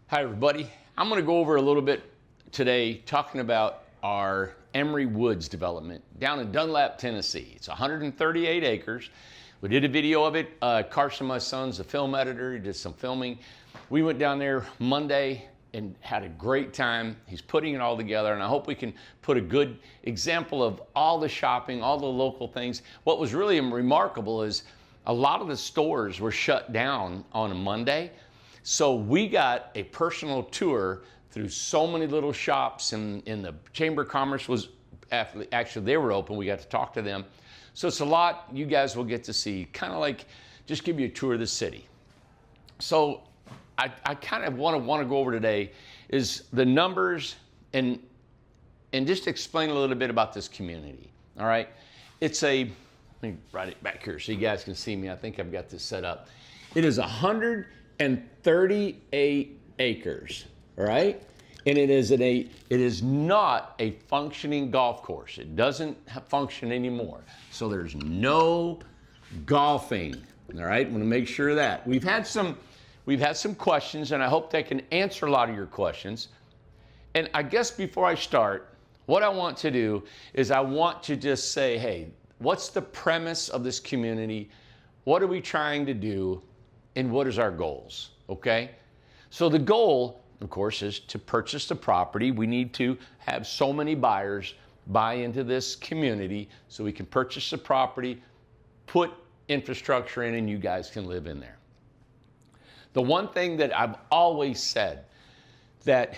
Hi everybody. I'm going to go over a little bit today talking about our Emory Woods development down in Dunlap, Tennessee. It's 138 acres. We did a video of it. Carson, my son's a film editor. He did some filming. We went down there Monday and had a great time. He's putting it all together, and I hope we can put a good example of all the shopping, all the local things. What was really remarkable is a lot of the stores were shut down on a Monday. So we got a personal tour through so many little shops, and the Chamber of Commerce was, actually they were open. We got to talk to them. So it's a lot you guys will get to see, kind of like just give you a tour of the city. So I kind of want to go over today is the numbers and just explain a little bit about this community. All right. Let me write it back here so you guys can see me. I think I've got this set up. It is 138 acres, all right? And it is not a functioning golf course. It doesn't function anymore. So there's no golfing, all right? I want to make sure of that. We've had some questions, and I hope they can answer a lot of your questions. And I guess before I start, what I want to do is I want to just say, hey, what's the premise of this community? What are we trying to do? And what is our goals, okay? So the goal, of course, is to purchase the property. We need to have so many buyers buy into this community so we can purchase the property, put infrastructure in, and you guys can live in there. The one thing that I've always said, that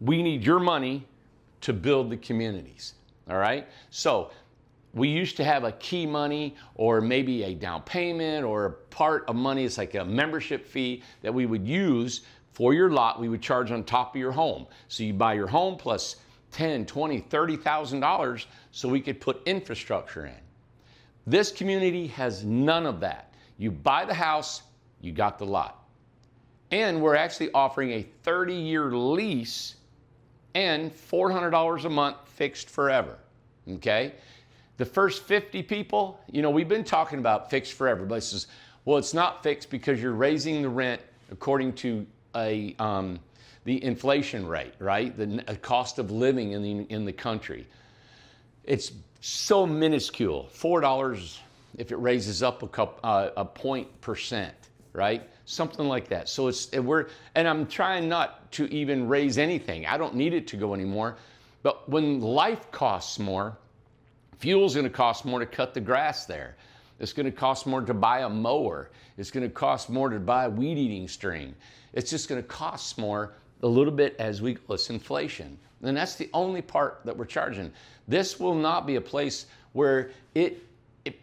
we need your money to build the communities, all right? So we used to have a key money or maybe a down payment or a part of money. It's like a membership fee that we would use for your lot. We would charge on top of your home. So you buy your home plus $10,000, $20,000, $30,000 so we could put infrastructure in. This community has none of that. You buy the house, you got the lot. And we're actually offering a 30-year lease and $400 a month fixed forever, okay? The first 50 people, we've been talking about fixed forever. But says, well, it's not fixed because you're raising the rent according to the inflation rate, right? The cost of living in the country. It's so minuscule, $4 if it raises up a point percent, right? Something like that. So and I'm trying not to even raise anything. I don't need it to go anymore. But when life costs more, fuel's going to cost more to cut the grass there. It's going to cost more to buy a mower. It's going to cost more to buy a weed eating string. It's just going to cost more a little bit as we go. It's inflation. And that's the only part that we're charging. This will not be a place where it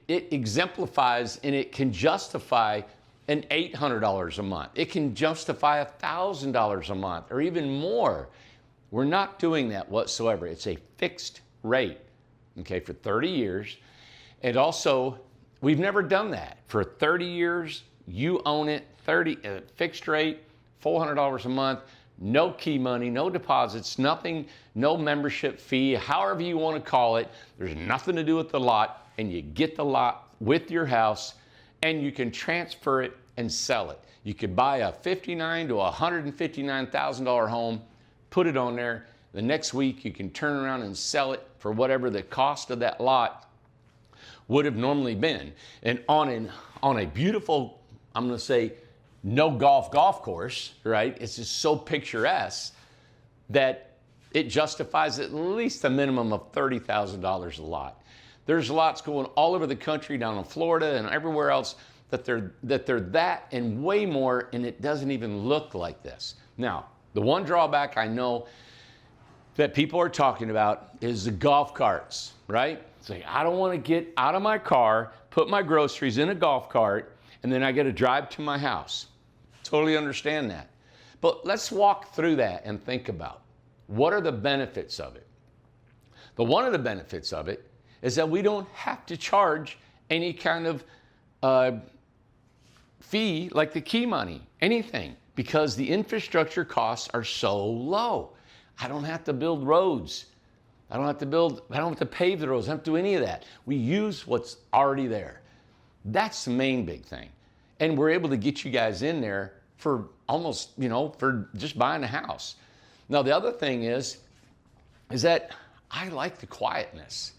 exemplifies and it can justify an $800 a month. It can justify $1,000 a month or even more. We're not doing that whatsoever. It's a fixed rate. Okay, for 30 years. And also, we've never done that. For 30 years, you own it, fixed rate, $400 a month, no key money, no deposits, nothing, no membership fee, however you want to call it. There's nothing to do with the lot, and you get the lot with your house, and you can transfer it and sell it. You could buy a $59,000 to $159,000 home, put it on there. The next week, you can turn around and sell it for whatever the cost of that lot would have normally been. And on a beautiful, I'm going to say, no golf course, right? It's just so picturesque that it justifies at least a minimum of $30,000 a lot. There's lots going all over the country, down in Florida and everywhere else, that they're that and way more, and it doesn't even look like this. Now, the one drawback I know that people are talking about is the golf carts, right? It's like, I don't want to get out of my car, put my groceries in a golf cart, and then I got to drive to my house. Totally understand that. But let's walk through that and think about what are the benefits of it. One of the benefits of it is that we don't have to charge any kind of fee like the key money, anything, because the infrastructure costs are so low. I don't have to build roads. I don't have to pave the roads. I don't have to do any of that. We use what's already there. That's the main big thing. And we're able to get you guys in there for almost, for just buying a house. Now, the other thing is that I like the quietness,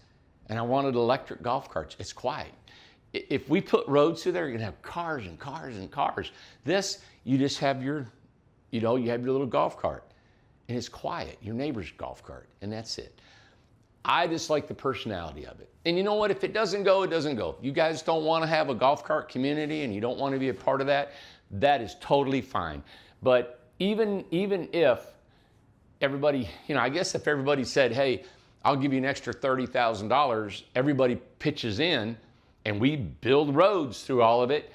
and I wanted electric golf carts. It's quiet. If we put roads through there, you're gonna have cars and cars and cars. This, you just have you have your little golf cart, and it's quiet, your neighbor's golf cart, and that's it. I just like the personality of it. And you know what? If it doesn't go, it doesn't go. If you guys don't want to have a golf cart community and you don't want to be a part of that, that is totally fine. But even if everybody, I guess if everybody said, hey, I'll give you an extra $30,000, everybody pitches in and we build roads through all of it,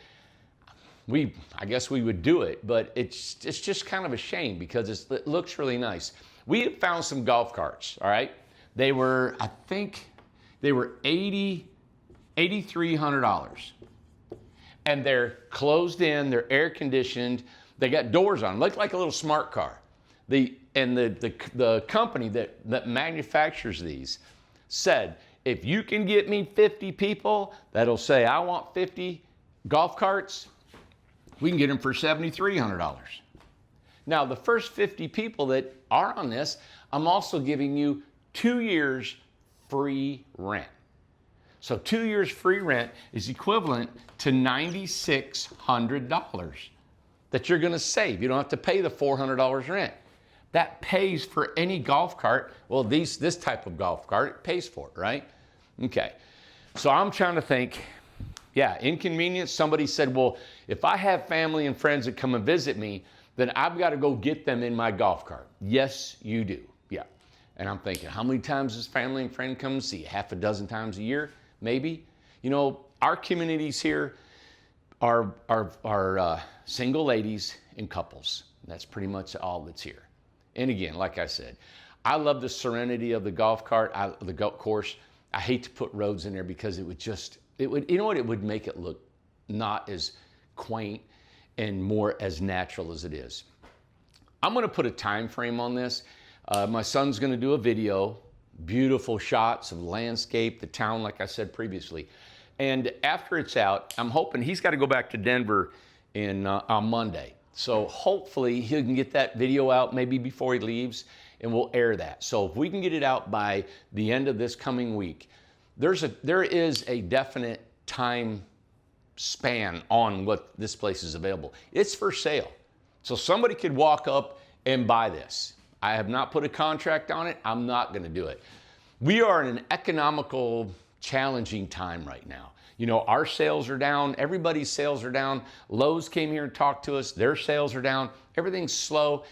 I guess we would do it. But it's just kind of a shame because it looks really nice. We have found some golf carts, all right? They were, I think, $8,300. And they're closed in, they're air conditioned, they got doors on them, look like a little smart car. The company that manufactures these said, if you can get me 50 people that'll say, I want 50 golf carts, we can get them for $7,300. Now, the first 50 people that are on this, I'm also giving you 2 years free rent. So 2 years free rent is equivalent to $9,600 that you're gonna save. You don't have to pay the $400 rent. That pays for any golf cart. Well, this type of golf cart, it pays for it, right? Okay, so I'm trying to think, yeah, inconvenience. Somebody said, well, if I have family and friends that come and visit me, then I've gotta go get them in my golf cart. Yes, you do, yeah. And I'm thinking, how many times does family and friend come to see you? Half a dozen times a year, maybe? Our communities here are single ladies and couples. That's pretty much all that's here. And again, like I said, I love the serenity of the golf cart, the golf course. I hate to put roads in there because it would make it look not as quaint and more as natural as it is. I'm gonna put a time frame on this. My son's gonna do a video, beautiful shots of the landscape, the town, like I said previously. And after it's out, I'm hoping he's gotta go back to Denver on Monday. So hopefully he can get that video out maybe before he leaves and we'll air that. So if we can get it out by the end of this coming week, there is a definite time span on what this place is available. It's for sale. So somebody could walk up and buy this. I have not put a contract on it. I'm not going to do it. We are in an economical, challenging time right now. Our sales are down. Everybody's sales are down. Lowe's came here and talked to us. Their sales are down. Everything's slow.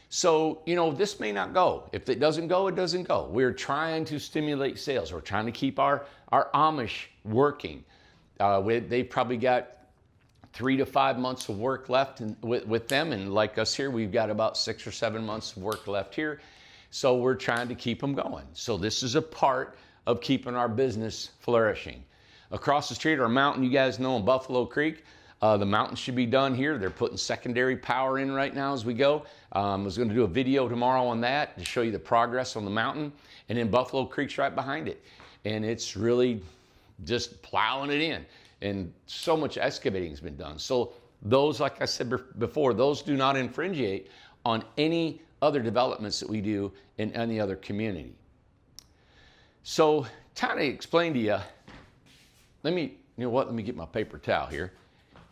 So, this may not go. If it doesn't go, it doesn't go. We're trying to stimulate sales. We're trying to keep our Amish working. They've probably got 3 to 5 months of work left with them. And like us here, we've got about 6 or 7 months of work left here. So we're trying to keep them going. So this is a part of keeping our business flourishing. Across the street, our mountain, you guys know, in Buffalo Creek, the mountain should be done here. They're putting secondary power in right now as we go. I was going to do a video tomorrow on that to show you the progress on the mountain. And then Buffalo Creek's right behind it. And it's really just plowing it in. And so much excavating has been done. So those, like I said before, those do not infringe on any other developments that we do in any other community. So trying to explain to you, let me get my paper towel here.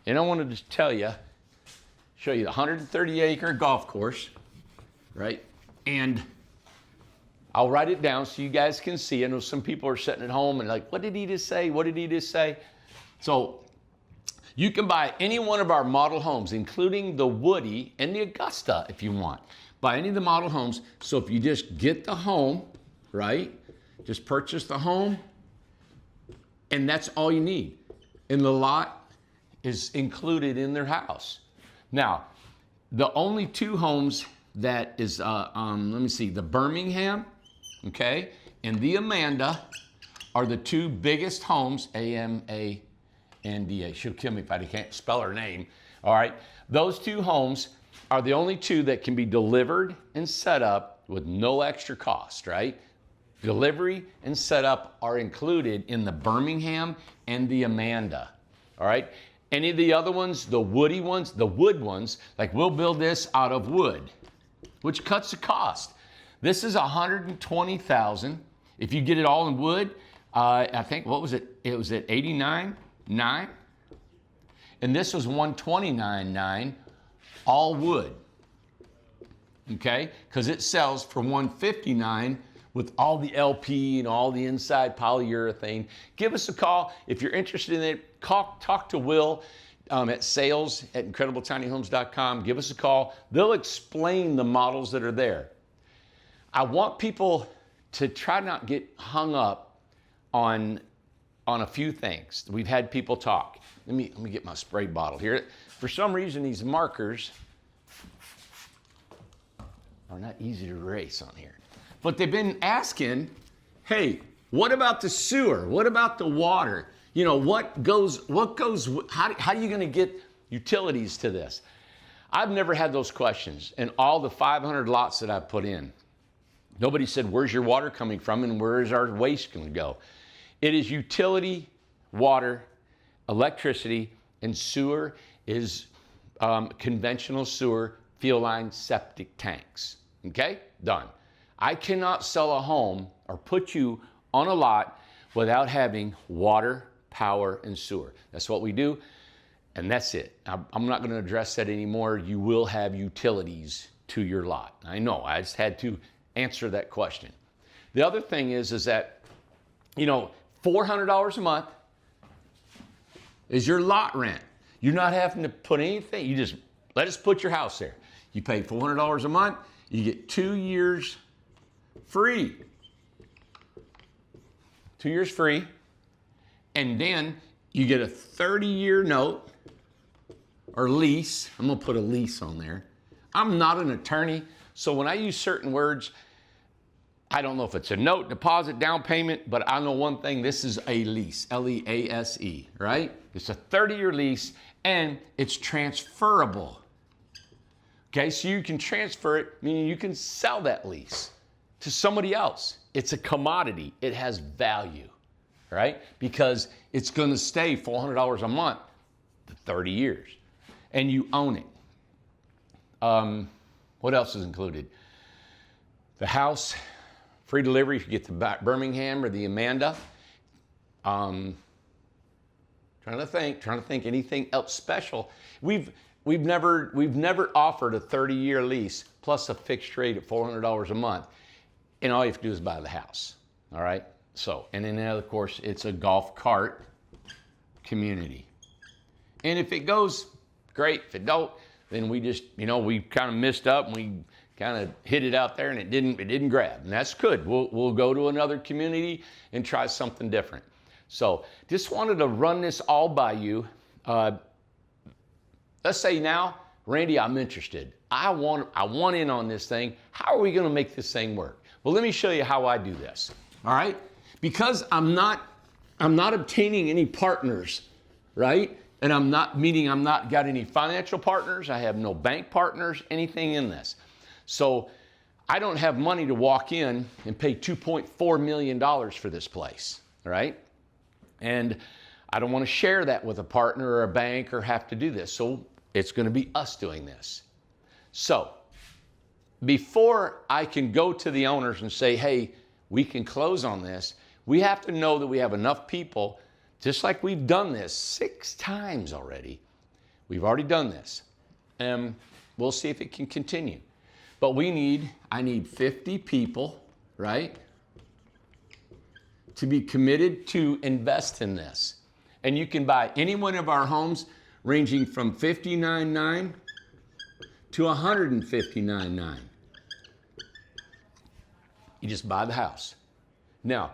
And I wanted to show you the 130-acre golf course, right? And I'll write it down so you guys can see. I know some people are sitting at home and like, what did he just say? What did he just say? So you can buy any one of our model homes, including the Woody and the Augusta if you want. Buy any of the model homes. So if you just get the home, right? Just purchase the home, and that's all you need. And the lot is included in their house. Now, the only 2 homes that is, the Birmingham, okay, and the Amanda are the 2 biggest homes, A-M-A-N-D-A. She'll kill me if I can't spell her name. All right, those 2 homes are the only 2 that can be delivered and set up with no extra cost, right? Delivery and setup are included in the Birmingham and the Amanda, all right? Any of the other ones, the woody ones, the wood ones, like we'll build this out of wood, which cuts the cost. This is $120,000. If you get it all in wood, I think, what was it? It was at $89,900. And this was $129,900, all wood. Okay? Because it sells for $159,000 with all the LP and all the inside polyurethane. Give us a call. If you're interested in it, talk to Will at sales@incredibletinyhomes.com. Give us a call. They'll explain the models that are there. I want people to try not get hung up on a few things. We've had people talk. Let me get my spray bottle here. For some reason, these markers are not easy to erase on here. But they've been asking, hey, what about the sewer? What about the water? You know, how are you going to get utilities to this? I've never had those questions in all the 500 lots that I've put in. Nobody said, where's your water coming from and where is our waste going to go? It is utility, water, electricity, and sewer is conventional sewer, field line, septic tanks. Okay? Done. I cannot sell a home or put you on a lot without having water, power, and sewer. That's what we do, and that's it. I'm not going to address that anymore. You will have utilities to your lot. I know, I just had to answer that question. The other thing is that, you know, $400 a month is your lot rent. You're not having to put anything. You just let us put your house there. You pay $400 a month. You get 2 years free. 2 years free. And then you get a 30-year note or lease. I'm going to put a lease on there. I'm not an attorney, so when I use certain words, I don't know if it's a note, deposit, down payment, but I know one thing, this is a lease, L-E-A-S-E, right? It's a 30-year lease, and it's transferable. Okay, so you can transfer it, meaning you can sell that lease to somebody else. It's a commodity. It has value, right? Because it's going to stay $400 a month for 30 years, and you own it. What else is included? The house, free delivery if you get the Birmingham or the Amanda. Trying to think anything else special. We've never offered a 30-year lease plus a fixed rate at $400 a month, and all you have to do is buy the house. All right. So, and then of course it's a golf cart community, and if it goes, great. If it don't, then we just, we kind of missed up and we kind of hit it out there and it didn't grab, and that's good. We'll go to another community and try something different. So just wanted to run this all by you. Let's say now, Randy, I'm interested. I want in on this thing. How are we going to make this thing work? Well, let me show you how I do this. All right? Because I'm not obtaining any partners, right? And I'm not got any financial partners. I have no bank partners, anything in this. So I don't have money to walk in and pay $2.4 million for this place, all right? And I don't want to share that with a partner or a bank or have to do this. So it's going to be us doing this. So before I can go to the owners and say, hey, we can close on this, we have to know that we have enough people, just like we've done this 6 times already. We've already done this. We'll see if it can continue. But I need 50 people, right, to be committed to invest in this. And you can buy any one of our homes ranging from $59,900 to $159,900. You just buy the house. Now,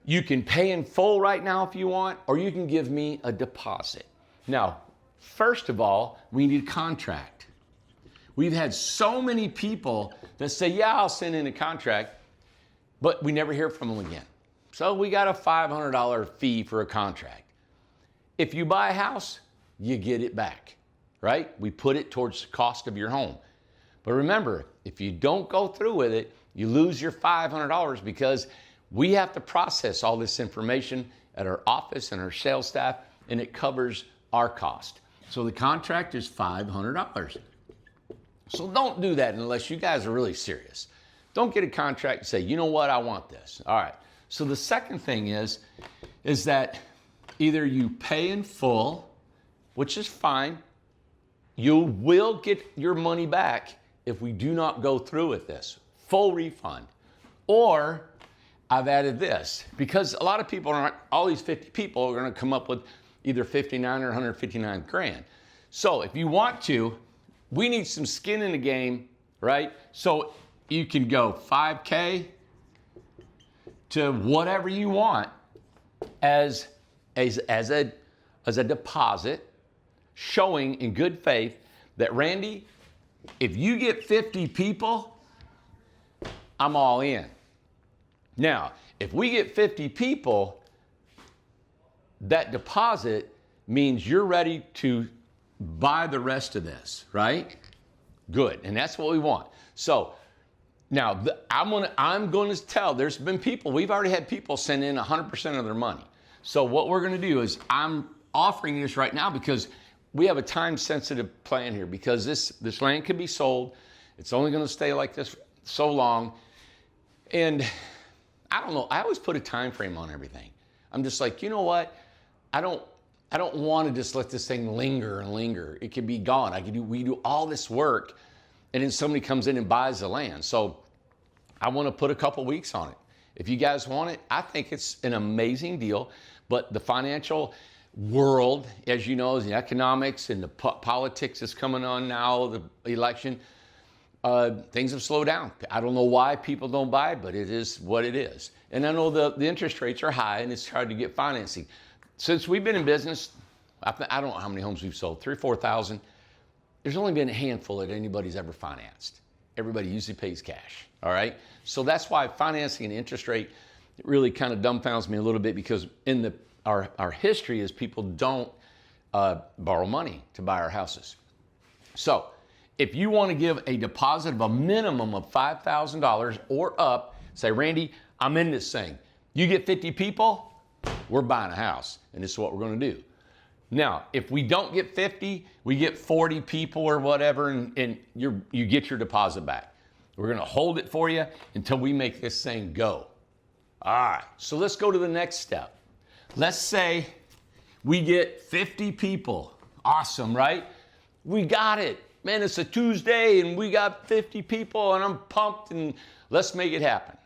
you can pay in full right now if you want, or you can give me a deposit. Now, first of all, we need a contract. We've had so many people that say, yeah, I'll send in a contract, but we never hear from them again. So we got a $500 fee for a contract. If you buy a house, you get it back, right? We put it towards the cost of your home. But remember, if you don't go through with it, you lose your $500 because we have to process all this information at our office and our sales staff, and it covers our cost. So the contract is $500. So don't do that unless you guys are really serious. Don't get a contract and say, you know what, I want this. All right. So the second thing is that either you pay in full, which is fine. You will get your money back if we do not go through with this. Full refund. Or I've added this, because a lot of people aren't, all these 50 people are going to come up with either 59 or 159 grand. So if you want to, we need some skin in the game, right? So you can go 5K to whatever you want as a deposit, showing in good faith that, Randy, if you get 50 people, I'm all in. Now, if we get 50 people, that deposit means you're ready to buy the rest of this, right? Good, and that's what we want. So now I'm going to tell, there's been people, we've already had people send in 100% of their money. So what we're going to do is I'm offering this right now because we have a time-sensitive plan here, because this land can be sold. It's only going to stay like this so long. And I don't know, I always put a time frame on everything. I'm just like, you know what? I don't want to just let this thing linger and linger. It can be gone. We do all this work, and then somebody comes in and buys the land. So I want to put a couple weeks on it. If you guys want it, I think it's an amazing deal. But the financial world, as you know, the economics and the politics is coming on now, the election, things have slowed down. I don't know why people don't buy, but it is what it is. And I know the interest rates are high and it's hard to get financing. Since we've been in business, I don't know how many homes we've sold, 3,000 or 4,000. There's only been a handful that anybody's ever financed. Everybody usually pays cash, all right? So that's why financing and interest rate really kind of dumbfounds me a little bit, because in our history is people don't borrow money to buy our houses. So if you want to give a deposit of a minimum of $5,000 or up, say, Randy, I'm in this thing. You get 50 people, we're buying a house, and this is what we're going to do. Now, if we don't get 50, we get 40 people or whatever, and you get your deposit back. We're going to hold it for you until we make this thing go. All right, so let's go to the next step. Let's say we get 50 people. Awesome, right? We got it. Man, it's a Tuesday, and we got 50 people, and I'm pumped, and let's make it happen.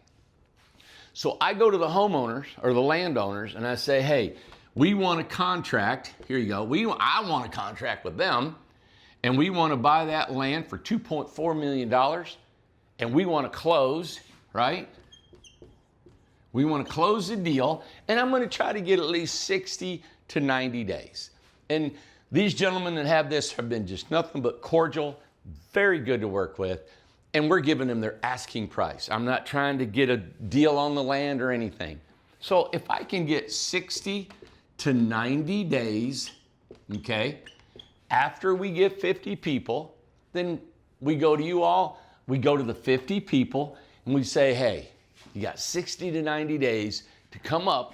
So I go to the homeowners or the landowners, and I say, hey, we want a contract. Here you go. I want a contract with them, and we want to buy that land for $2.4 million, and we want to close, right? We want to close the deal, and I'm going to try to get at least 60 to 90 days. And these gentlemen that have this have been just nothing but cordial, very good to work with, and we're giving them their asking price. I'm not trying to get a deal on the land or anything. So if I can get 60 to 90 days, okay, after we get 50 people, then we go to you all, we go to the 50 people, and we say, hey, you got 60 to 90 days to come up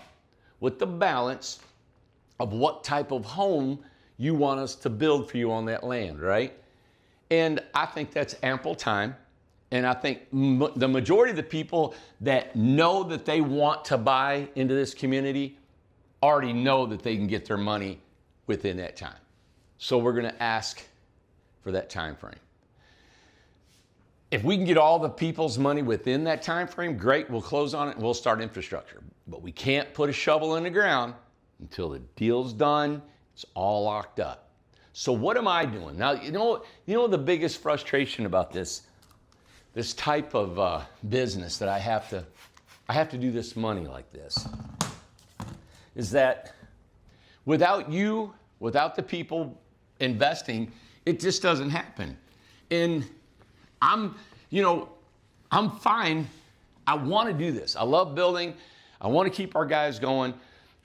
with the balance of what type of home you want us to build for you on that land, right? And I think that's ample time. And I think the majority of the people that know that they want to buy into this community already know that they can get their money within that time. So we're going to ask for that time frame. If we can get all the people's money within that time frame, great, we'll close on it and we'll start infrastructure. But we can't put a shovel in the ground until the deal's done, it's all locked up. So what am I doing? Now, you know the biggest frustration about this type of business that I have to do this money like this, is that without you, without the people investing, it just doesn't happen. And I'm fine. I want to do this. I love building. I want to keep our guys going.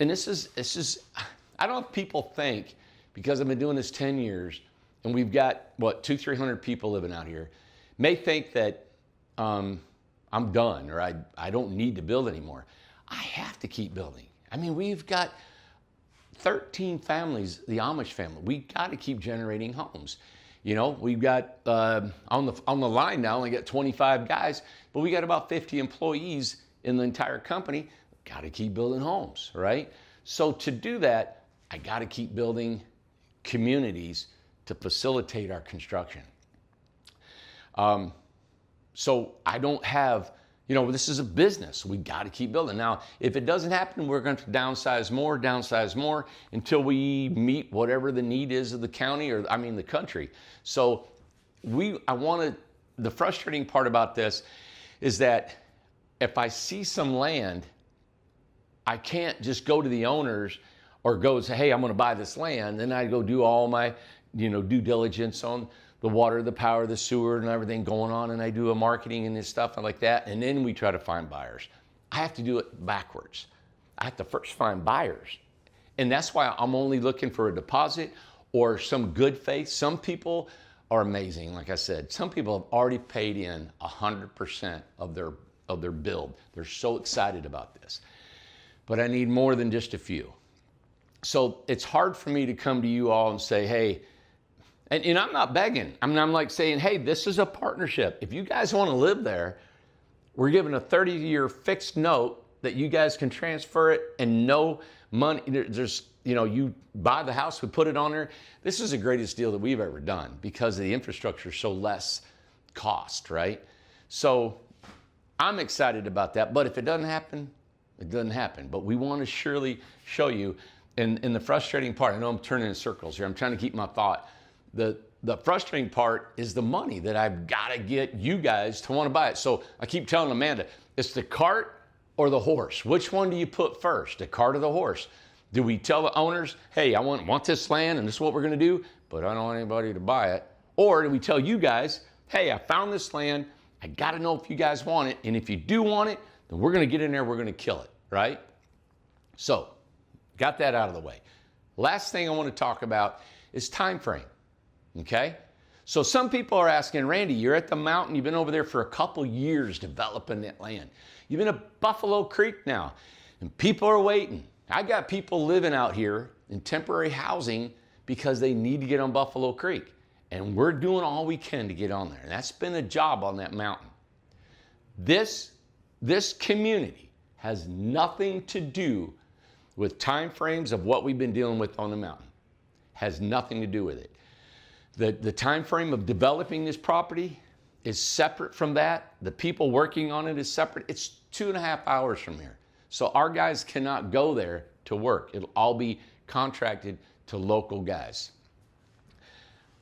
And it's just, I don't know if people think, because I've been doing this 10 years and we've got, 200-300 people living out here, may think that I'm done or I don't need to build anymore. I have to keep building. I mean, we've got 13 families, the Amish family. We got to keep generating homes. You know, we've got on the line now, only got 25 guys, but we got about 50 employees in the entire company. Got to keep building homes, right? So to do that, I got to keep building communities to facilitate our construction. So I don't have, you know, this is a business. We got to keep building. Now, if it doesn't happen, we're going to downsize more until we meet whatever the need is of the county or, I mean, the country. So the frustrating part about this is that if I see some land, I can't just go to the owners or go say, hey, I'm going to buy this land. Then I go do all my, due diligence on the water, the power, the sewer, and everything going on, and I do a marketing and this stuff and like that, and then we try to find buyers. I have to do it backwards. I have to first find buyers. And that's why I'm only looking for a deposit or some good faith. Some people are amazing, like I said. Some people have already paid in 100% of their build. They're so excited about this. But I need more than just a few. So it's hard for me to come to you all and say, hey, and I'm not begging. I mean, I'm like saying, hey, this is a partnership. If you guys want to live there, we're giving a 30-year fixed note that you guys can transfer it and no money. There's, you buy the house, we put it on there. This is the greatest deal that we've ever done because the infrastructure is so less cost, right? So I'm excited about that. But if it doesn't happen, it doesn't happen. But we want to surely show you. And the frustrating part, I know I'm turning in circles here. I'm trying to keep my thought. The frustrating part is the money that I've got to get you guys to want to buy it. So I keep telling Amanda, it's the cart or the horse. Which one do you put first, the cart or the horse? Do we tell the owners, hey, I want this land and this is what we're going to do, but I don't want anybody to buy it? Or do we tell you guys, hey, I found this land. I got to know if you guys want it. And if you do want it, then we're going to get in there. We're going to kill it, right? So got that out of the way. Last thing I want to talk about is time frame. Okay? So some people are asking, Randy, you're at the mountain. You've been over there for a couple years developing that land. You've been at Buffalo Creek now, and people are waiting. I got people living out here in temporary housing because they need to get on Buffalo Creek. And we're doing all we can to get on there. And that's been a job on that mountain. This community has nothing to do with time frames of what we've been dealing with on the mountain. Has nothing to do with it. The time frame of developing this property is separate from that. The people working on it is separate. It's 2.5 hours from here. So our guys cannot go there to work. It'll all be contracted to local guys.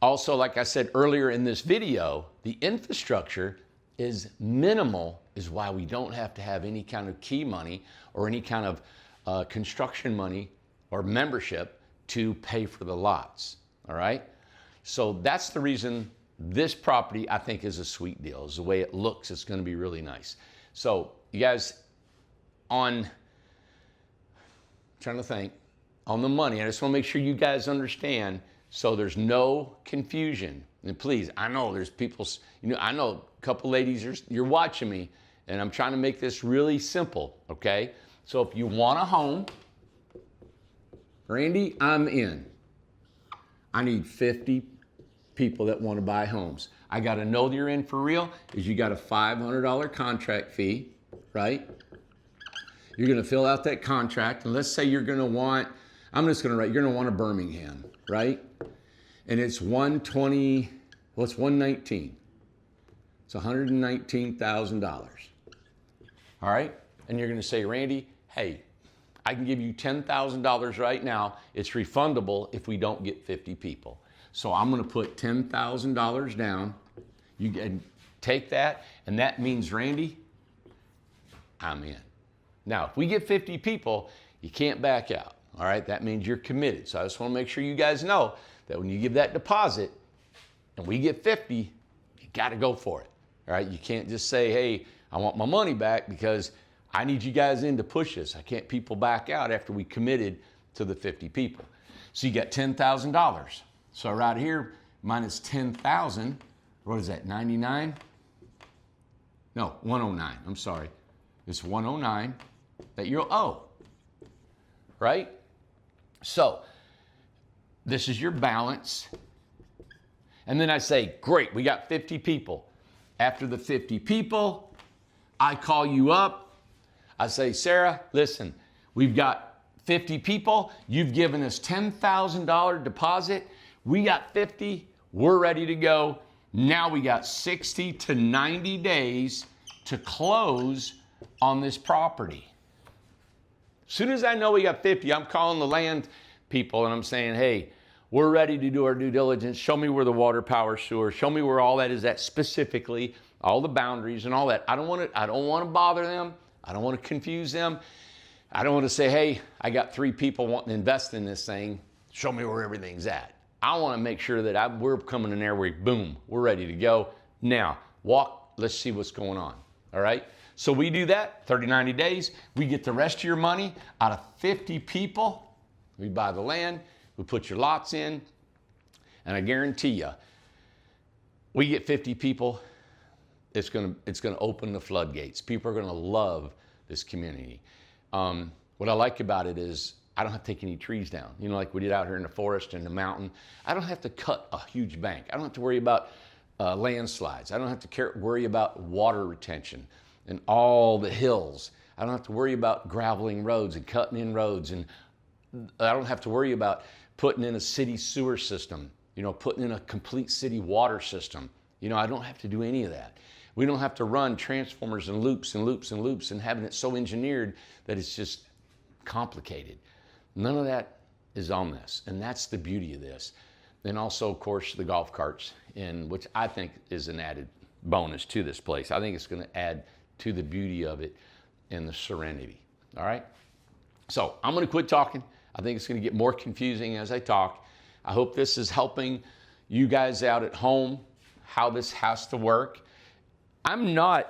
Also, like I said earlier in this video, the infrastructure is minimal, is why we don't have to have any kind of key money or any kind of construction money or membership to pay for the lots, all right? So that's the reason this property, I think, is a sweet deal. Is the way it looks, it's going to be really nice. So you guys, trying to think, on the money, I just want to make sure you guys understand so there's no confusion. And please, I know there's people, I know a couple ladies, you're watching me, and I'm trying to make this really simple, okay? So if you want a home, Randy, I'm in. I need 50 people that want to buy homes. I got to know that you're in for real is you got a $500 contract fee, right? You're going to fill out that contract, and let's say you're going to want, I'm just going to write, you're going to want a Birmingham, right? And it's 120, well, it's 119. It's $119,000. All right? And you're going to say, Randy, hey, I can give you $10,000 right now. It's refundable if we don't get 50 people. So I'm going to put $10,000 down. You can take that, and that means, Randy, I'm in. Now, if we get 50 people, you can't back out. All right? That means you're committed. So I just want to make sure you guys know that when you give that deposit and we get 50, you got to go for it. All right? You can't just say, hey, I want my money back because I need you guys in to push this. I can't people back out after we committed to the 50 people. So you got $10,000. So right here, minus 10,000, what is that, 99? No, 109, I'm sorry. It's 109 that you'll owe, right? So this is your balance. And then I say, great, we got 50 people. After the 50 people, I call you up. I say, Sarah, listen, we've got 50 people. You've given us $10,000 deposit. We got 50. We're ready to go. Now we got 60 to 90 days to close on this property. As soon as I know we got 50, I'm calling the land people and I'm saying, hey, we're ready to do our due diligence. Show me where the water, power, sewer, show me where all that is at specifically, all the boundaries and all that. I don't want to bother them. I don't want to confuse them. I don't want to say, hey, I got 3 people wanting to invest in this thing. Show me where everything's at. I want to make sure that we're coming in there where, boom, we're ready to go. Now, walk, let's see what's going on, all right? So we do that, 30, 90 days. We get the rest of your money out of 50 people. We buy the land, we put your lots in, and I guarantee you, we get 50 people, it's gonna open the floodgates. People are gonna love this community. What I like about it is I don't have to take any trees down. You know, like we did out here in the forest and the mountain. I don't have to cut a huge bank. I don't have to worry about landslides. I don't have to worry about water retention and all the hills. I don't have to worry about graveling roads and cutting in roads. And I don't have to worry about putting in a city sewer system, you know, putting in a complete city water system. You know, I don't have to do any of that. We don't have to run transformers and loops and loops and loops and having it so engineered that it's just complicated. None of that is on this, and that's the beauty of this. Then also, of course, the golf carts, which I think is an added bonus to this place. I think it's going to add to the beauty of it and the serenity, all right? So I'm going to quit talking. I think it's going to get more confusing as I talk. I hope this is helping you guys out at home, how this has to work. I'm not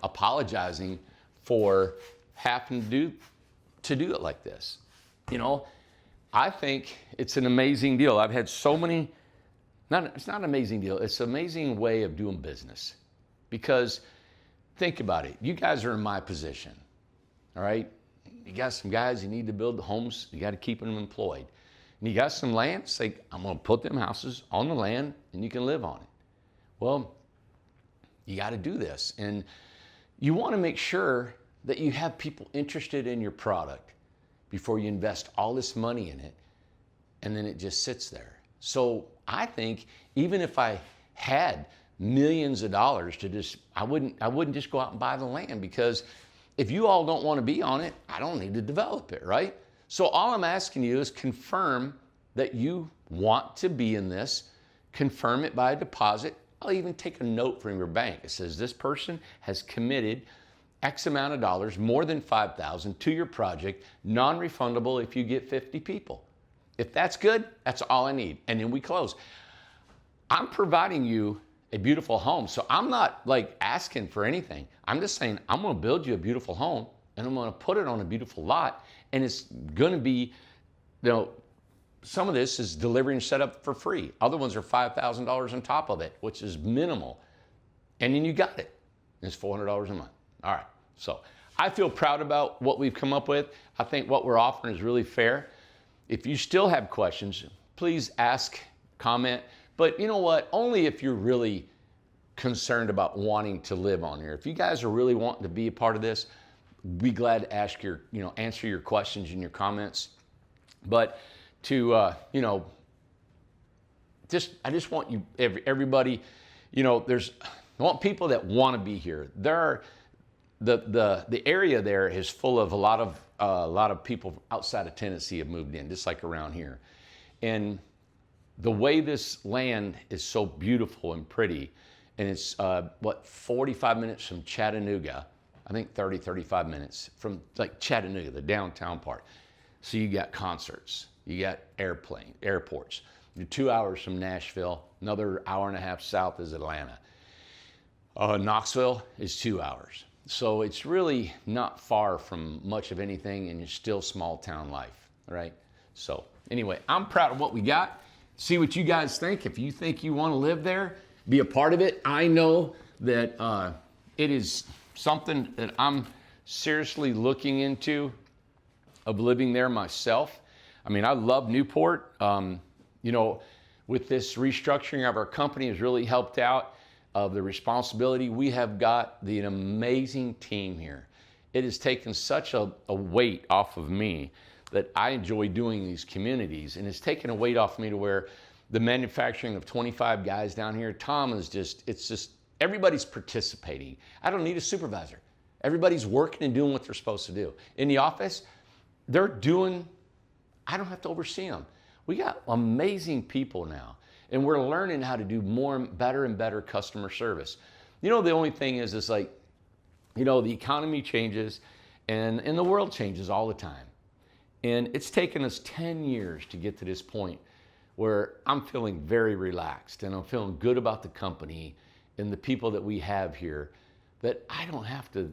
apologizing for having to do it like this. You know, I think it's an amazing deal. I've had so many, it's not an amazing deal, it's an amazing way of doing business. Because think about it, you guys are in my position, all right? You got some guys, you need to build the homes, you got to keep them employed. And you got some land, say, I'm going to put them houses on the land and you can live on it. Well, you got to do this. And you want to make sure that you have people interested in your product before you invest all this money in it and then it just sits there. So I think even if I had millions of dollars to I wouldn't just go out and buy the land, because if you all don't want to be on it, I don't need to develop it, right? So all I'm asking you is confirm that you want to be in this, confirm it by a deposit. I'll even take a note from your bank. It says this person has committed X amount of dollars, more than $5,000 to your project, non-refundable if you get 50 people. If that's good, that's all I need. And then we close. I'm providing you a beautiful home. So I'm not like asking for anything. I'm just saying, I'm going to build you a beautiful home and I'm going to put it on a beautiful lot. And it's going to be, you know, some of this is delivery and setup for free. Other ones are $5,000 on top of it, which is minimal. And then you got it. It's $400 a month. All right. So I feel proud about what we've come up with. I think what we're offering is really fair. If you still have questions, please ask, comment. But you know what? Only if you're really concerned about wanting to live on here. If you guys are really wanting to be a part of this, be glad to answer your questions and your comments. But to, I just want you, everybody, I want people that want to be here. There are, the area there is full of a lot of people outside of Tennessee have moved in, just like around here. And the way this land is so beautiful and pretty, and it's 45 minutes from Chattanooga, I think 35 minutes from like Chattanooga, the downtown part. So you got concerts, you got airports. You're 2 hours from Nashville, another hour and a half south is Atlanta. Knoxville is 2 hours. So it's really not far from much of anything, and it's still small town life, right? So anyway, I'm proud of what we got. See what you guys think. If you think you want to live there, be a part of it. I know that it is something that I'm seriously looking into. of living there myself. I mean, I love Newport. You know, with this restructuring of our company has really helped out of the responsibility. We have got an amazing team here. It has taken such a weight off of me that I enjoy doing these communities, and it's taken a weight off me to where the manufacturing of 25 guys down here, Tom is it's just, everybody's participating. I don't need a supervisor. Everybody's working and doing what they're supposed to do. In the office, they're doing, I don't have to oversee them. We got amazing people now, and we're learning how to do better and better customer service. You know, the only thing is like, you know, the economy changes and the world changes all the time. And it's taken us 10 years to get to this point where I'm feeling very relaxed and I'm feeling good about the company and the people that we have here, that I don't have to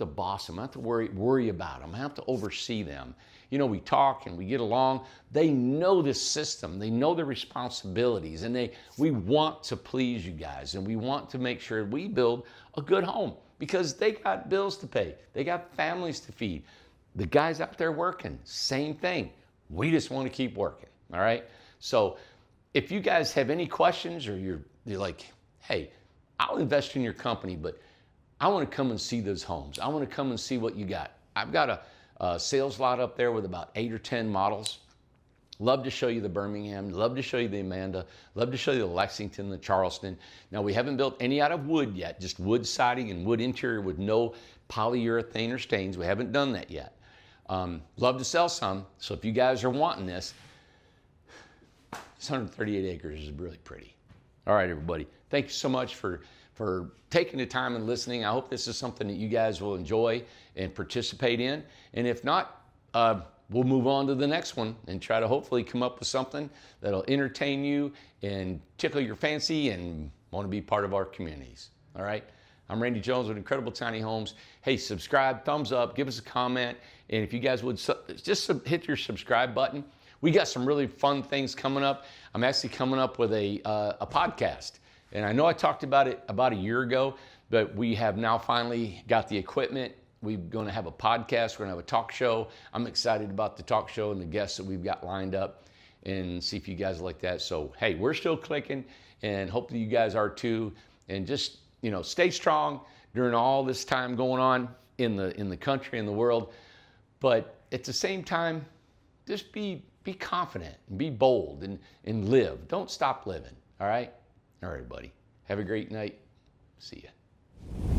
boss them. I don't have to worry about them. I have to oversee them. You know, we talk and we get along. They know this system. They know their responsibilities, and we want to please you guys, and we want to make sure we build a good home because they got bills to pay. They got families to feed. The guys out there working, same thing. We just want to keep working, all right? So if you guys have any questions, or you're like, hey, I'll invest in your company, but I want to come and see those homes. I want to come and see what you got. I've got a sales lot up there with about 8 or 10 models. Love to show you the Birmingham. Love to show you the Amanda. Love to show you the Lexington, the Charleston. Now, we haven't built any out of wood yet, just wood siding and wood interior with no polyurethane or stains. We haven't done that yet. Love to sell some. So if you guys are wanting this 138 acres is really pretty. All right, everybody. Thank you so much for taking the time and listening. I hope this is something that you guys will enjoy and participate in. And if not, we'll move on to the next one and try to hopefully come up with something that'll entertain you and tickle your fancy and want to be part of our communities. All right? I'm Randy Jones with Incredible Tiny Homes. Hey, subscribe, thumbs up, give us a comment. And if you guys would just hit your subscribe button. We got some really fun things coming up. I'm actually coming up with a podcast. And I know I talked about it about a year ago, but we have now finally got the equipment. We're going to have a podcast. We're going to have a talk show. I'm excited about the talk show and the guests that we've got lined up, and see if you guys like that. So, hey, we're still clicking, and hopefully you guys are too. And just, you know, stay strong during all this time going on in the country and the world. But at the same time, just be confident and be bold and live. Don't stop living. All right? All right, buddy. Have a great night. See ya.